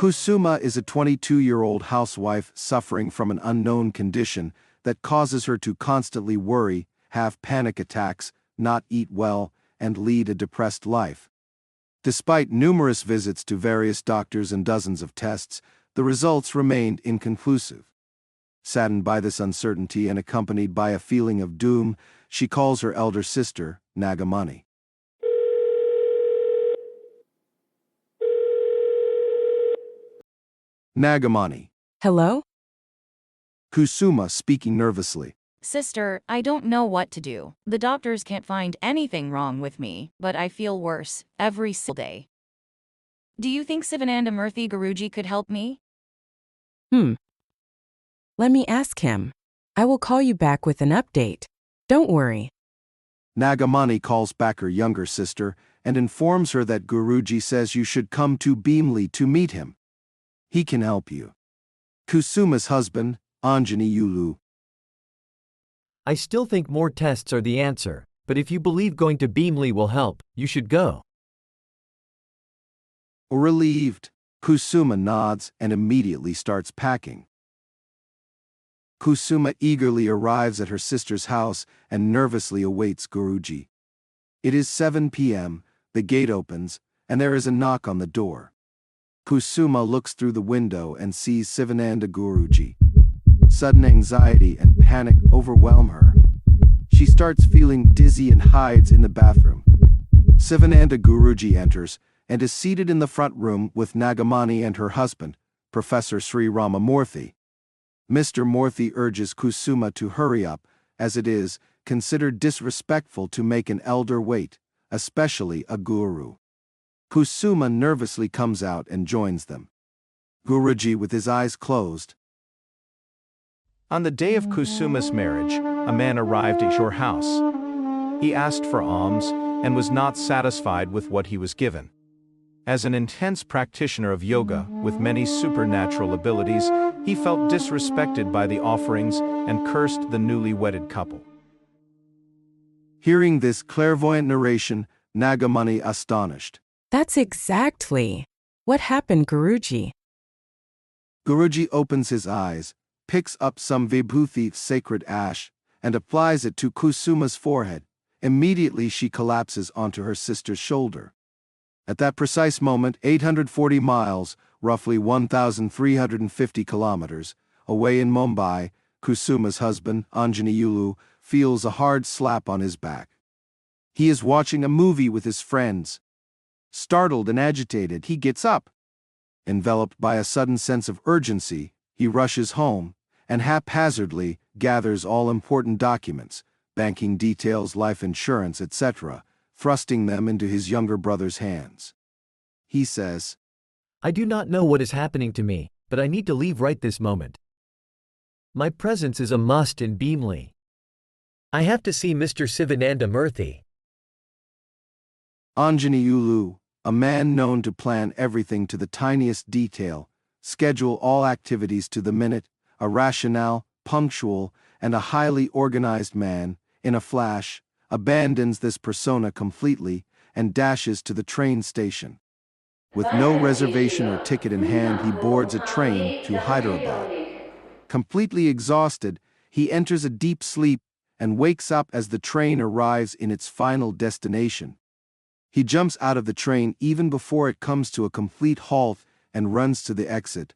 Kusuma is a 22-year-old housewife suffering from an unknown condition that causes her to constantly worry, have panic attacks, not eat well, and lead a depressed life. Despite numerous visits to various doctors and dozens of tests, the results remained inconclusive. Saddened by this uncertainty and accompanied by a feeling of doom, she calls her elder sister, Nagamani. Nagamani. Hello? Kusuma speaking nervously. Sister, I don't know what to do. The doctors can't find anything wrong with me, but I feel worse every single day. Do you think Sivanandamurthy Guruji could help me? Let me ask him. I will call you back with an update. Don't worry. Nagamani calls back her younger sister and informs her that Guruji says you should come to Bhimli to meet him. He can help you. Kusuma's husband, Anjani Yulu. I still think more tests are the answer, but if you believe going to Bhimli will help, you should go. Relieved, Kusuma nods and immediately starts packing. Kusuma eagerly arrives at her sister's house and nervously awaits Guruji. It is 7 p.m., the gate opens, and there is a knock on the door. Kusuma looks through the window and sees Sivananda Guruji. Sudden anxiety and panic overwhelm her. She starts feeling dizzy and hides in the bathroom. Sivananda Guruji enters and is seated in the front room with Nagamani and her husband, Professor Sri Ramamurthy. Mr. Murthy urges Kusuma to hurry up, as it is considered disrespectful to make an elder wait, especially a guru. Kusuma nervously comes out and joins them. Guruji with his eyes closed. On the day of Kusuma's marriage, a man arrived at your house. He asked for alms and was not satisfied with what he was given. As an intense practitioner of yoga with many supernatural abilities, he felt disrespected by the offerings and cursed the newly wedded couple. Hearing this clairvoyant narration, Nagamani astonished. That's exactly what happened, Guruji. Guruji opens his eyes, picks up some vibhuti sacred ash, and applies it to Kusuma's forehead. Immediately she collapses onto her sister's shoulder. At that precise moment, 840 miles, roughly 1,350 kilometers, away in Mumbai, Kusuma's husband, Anjani Yulu, feels a hard slap on his back. He is watching a movie with his friends. Startled and agitated, he gets up. Enveloped by a sudden sense of urgency, he rushes home and haphazardly gathers all important documents, banking details, life insurance, etc., thrusting them into his younger brother's hands. He says, I do not know what is happening to me, but I need to leave right this moment. My presence is a must in Bhimli. I have to see Mr. Sivanandamurthy. Anjani Yulu, a man known to plan everything to the tiniest detail, schedule all activities to the minute, a rational, punctual, and a highly organized man, in a flash, abandons this persona completely and dashes to the train station. With no reservation or ticket in hand, he boards a train to Hyderabad. Completely exhausted, he enters a deep sleep and wakes up as the train arrives in its final destination. He jumps out of the train even before it comes to a complete halt and runs to the exit.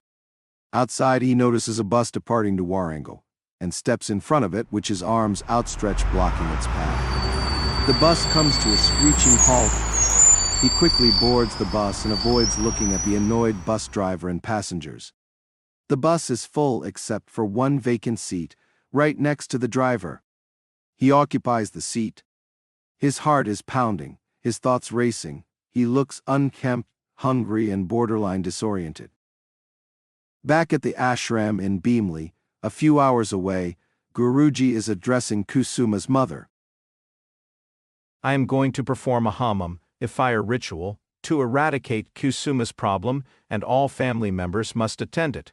Outside, he notices a bus departing to Warangal and steps in front of it, with his arms outstretched blocking its path. The bus comes to a screeching halt. He quickly boards the bus and avoids looking at the annoyed bus driver and passengers. The bus is full except for one vacant seat, right next to the driver. He occupies the seat. His heart is pounding, his thoughts racing. He looks unkempt, hungry, and borderline disoriented. Back at the ashram in Bhimli, a few hours away, Guruji is addressing Kusuma's mother. I am going to perform a hamam, a fire ritual, to eradicate Kusuma's problem, and all family members must attend it.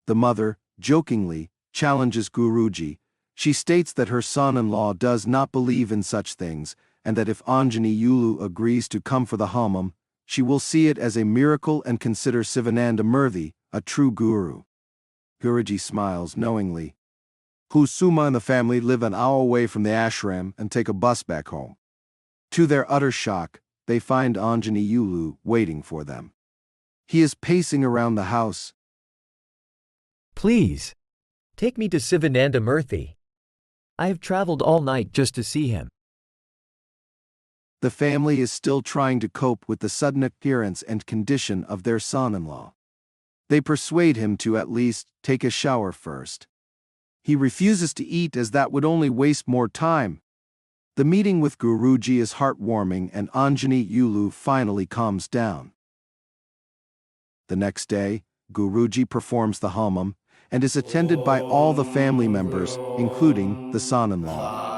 The mother, jokingly, challenges Guruji. She states that her son-in-law does not believe in such things, and that if Anjani Yulu agrees to come for the hamam, she will see it as a miracle and consider Sivananda Murthy a true guru. Guruji smiles knowingly. Kusuma and the family live an hour away from the ashram and take a bus back home. To their utter shock, they find Anjani Yulu waiting for them. He is pacing around the house. Please, take me to Sivananda Murthy. I have traveled all night just to see him. The family is still trying to cope with the sudden appearance and condition of their son-in-law. They persuade him to at least take a shower first. He refuses to eat as that would only waste more time. The meeting with Guruji is heartwarming and Anjani Yulu finally calms down. The next day, Guruji performs the Hammam and is attended by all the family members, including the son-in-law.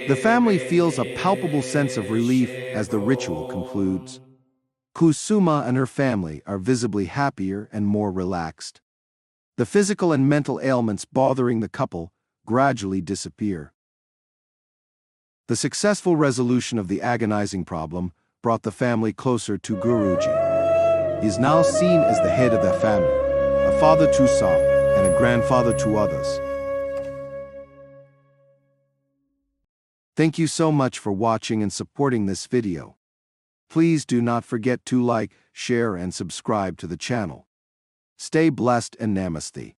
The family feels a palpable sense of relief as the ritual concludes. Kusuma and her family are visibly happier and more relaxed. The physical and mental ailments bothering the couple gradually disappear. The successful resolution of the agonizing problem brought the family closer to Guruji. He is now seen as the head of their family, a father to some and a grandfather to others. Thank you so much for watching and supporting this video. Please do not forget to like, share and subscribe to the channel. Stay blessed and Namaste.